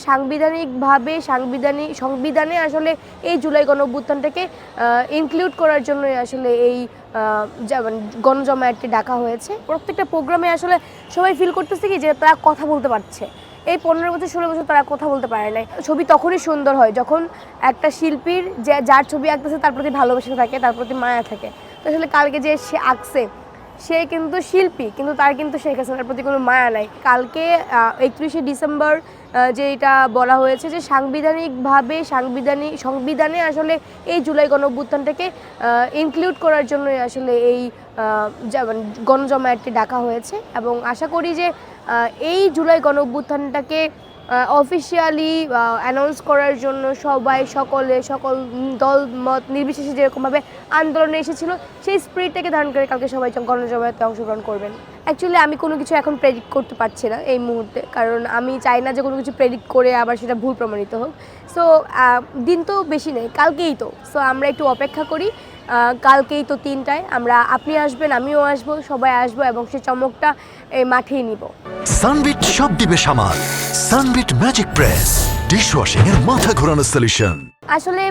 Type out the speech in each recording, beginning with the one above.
সাংবিধানিকভাবে সংবিধানে আসলে এই জুলাই গণঅভ্যুত্থানটাকে ইনক্লুড করার জন্যই আসলে এই গণজমায়েতটি ডাকা হয়েছে। প্রত্যেকটা প্রোগ্রামে আসলে সবাই ফিল করতেছে কি যে তারা কথা বলতে পারছে। এই 15 বছর 16 বছর তারা কথা বলতে পারে নাই। ছবি তখনই সুন্দর হয় যখন একটা শিল্পীর যার ছবি আঁকতেছে তার প্রতি ভালোবাসা থাকে, তার প্রতি মায়া থাকে। তো আসলে কালকে যে সে আঁকছে সে কিন্তু শিল্পী, কিন্তু তার কিন্তু শেখ হাসিনার প্রতি কোনো মায়া নাই। কালকে 31শে ডিসেম্বর যেটা বলা হয়েছে যে সাংবিধানিকভাবে সংবিধানে আসলে এই জুলাই গণঅভ্যুত্থানটাকে ইনক্লুড করার জন্যই আসলে এই গণজমায়েতটি ডাকা হয়েছে এবং আশা করি যে এই জুলাই গণঅভ্যুত্থানটাকে অফিসিয়ালি অ্যানাউন্স করার জন্য সকল দল মত নির্বিশেষে যেরকমভাবে আন্দোলনে এসেছিল সেই স্পিরিটটাকে ধারণ করে কালকে সবাই গণজমায়েতে অংশগ্রহণ করবেন। অ্যাকচুয়ালি আমি কোনো কিছু এখন প্রেডিক্ট করতে পারছি না এই মুহূর্তে, কারণ আমি চাই না যে কোনো কিছু প্রেডিক্ট করে আবার সেটা ভুল প্রমাণিত হোক। সো দিন তো বেশি নেই, কালকেই তো। সো আমরা একটু অপেক্ষা করি। কালকেই তো 3টায় আপনি আসবেন, আমিও আসবো, সবাই আসবো এবং সেই চমকটা এই মাঠেই নিব। সানবিট সব দিবে সামাল। সানবিট ম্যাজিক প্রেস ডিশওয়াশিং এর মাথা ঘোরানো সলিউশন। আসলে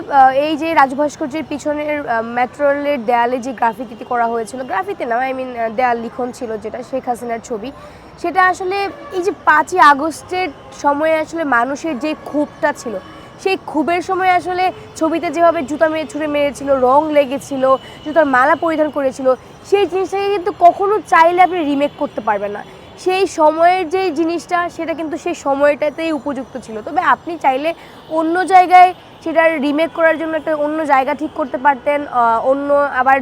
এই যে রাজু ভাস্কর্যের পিছনের মেট্রো রেলের দেয়ালে যে গ্রাফিতিটি করা হয়েছিল, গ্রাফিতি না দেয়াল লিখন ছিল যেটা শেখ হাসিনার ছবি, সেটা আসলে এই যে 5ই আগস্টের সময়ে আসলে মানুষের যে ক্ষোভটা ছিল, সেই ক্ষোভের সময় আসলে ছবিতে যেভাবে জুতা ছুঁড়ে মেরেছিল, রং লেগেছিল, জুতার মালা পরিধান করেছিল, সেই জিনিসটাকে কিন্তু কখনো চাইলে আপনি রিমেক করতে পারবেন না। সেই সময়ের যে জিনিসটা সেটা কিন্তু সেই সময়টাতেই উপযুক্ত ছিল। তবে আপনি চাইলে অন্য জায়গায় সেটার রিমেক করার জন্য একটা অন্য জায়গা ঠিক করতে পারতেন, অন্য আবার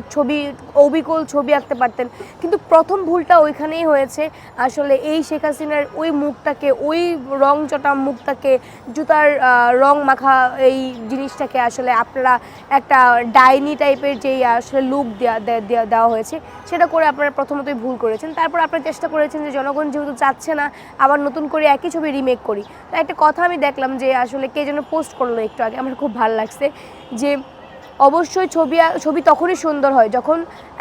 অবিকল ছবি আঁকতে পারতেন, কিন্তু প্রথম ভুলটা ওইখানেই হয়েছে। আসলে এই শেখ হাসিনার ওই মুখটাকে, ওই রং চটা মুখটাকে, জুতার রং মাখা এই জিনিসটাকে আসলে আপনারা একটা ডাইনি টাইপের যেই আসলে লুক দেওয়া হয়েছে সেটা করে আপনারা প্রথমতই ভুল করেছেন। তারপর আপনারা চেষ্টা করেছেন যে জনগণ যেহেতু চাচ্ছে না আবার নতুন করে একই ছবি রিমেক করি। তাই একটা কথা আমি দেখলাম যে আসলে কে যেন পোস্ট করলো একটু আগে, আমার খুব ভালো লাগছে যে অবশ্যই ছবি তখনই সুন্দর হয় যখন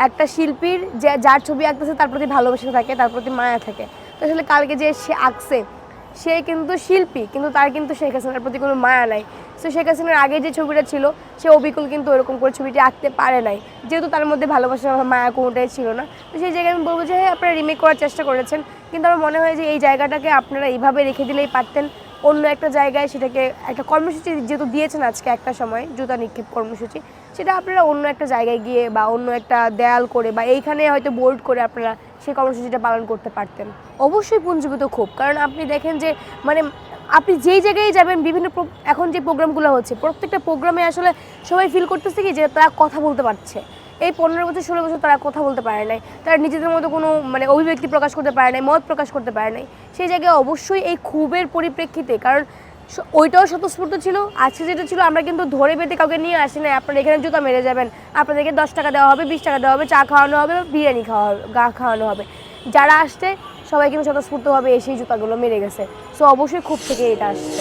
একটা শিল্পীর যার ছবি আঁকতেছে তার প্রতি ভালোবাসা থাকে, তার প্রতি মায়া থাকে। তো আসলে কালকে যে সে আঁকছে সে কিন্তু শিল্পী, কিন্তু তার কিন্তু শেখ হাসিনার প্রতি কোনো মায়া নাই। সো শেখ হাসিনার আগে যে ছবিটা ছিল সে অবিকল কিন্তু ওরকম করে ছবিটি আঁকতে পারে নাই, যেহেতু তার মধ্যে ভালোবাসা মায়া কোনোটাই ছিল না। তো সেই জায়গায় আমি বলবো যে হ্যাঁ, আপনারা রিমেক করার চেষ্টা করেছেন, কিন্তু আমার মনে হয় যে এই জায়গাটাকে আপনারা এইভাবে রেখে দিলেই পারতেন। অন্য একটা জায়গায় সেটাকে একটা কর্মসূচি যেহেতু দিয়েছেন আজকে একটা সময় জুতা নিক্ষেপ কর্মসূচি, সেটা আপনারা অন্য একটা জায়গায় গিয়ে বা অন্য একটা দেয়াল করে বা এইখানে হয়তো বোর্ড করে আপনারা সেই কর্মসূচিটা পালন করতে পারতেন। অবশ্যই পুঞ্জীভূত ক্ষোভ, কারণ আপনি দেখেন যে আপনি যেই জায়গায় যাবেন বিভিন্ন এখন যে প্রোগ্রামগুলো হচ্ছে প্রত্যেকটা প্রোগ্রামে আসলে সবাই ফিল করতেছে কি যে তারা কথা বলতে পারছে। এই 15 বছর 16 বছর তারা কথা বলতে পারে নাই, তারা নিজেদের মতো কোনো অভিব্যক্তি প্রকাশ করতে পারে নাই, মত প্রকাশ করতে পারে নাই। সেই জায়গায় অবশ্যই এই ক্ষোভের পরিপ্রেক্ষিতে, কারণ ওইটাও স্বতঃস্ফূর্ত ছিল, আজকে যেটা ছিল আমরা কিন্তু ধরে বেঁধে কাউকে নিয়ে আসি না আপনারা এখানে জুতা মেরে যাবেন, আপনাদেরকে 10 টাকা দেওয়া হবে, 20 টাকা দেওয়া হবে, চা খাওয়ানো হবে, বিরিয়ানি খাওয়ানো হবে। যারা আসছে সবাই কিন্তু স্বতঃস্ফূর্তভাবে এসেই জুতাগুলো মেরে গেছে। সো অবশ্যই ক্ষোভ থেকে এটা আসছে।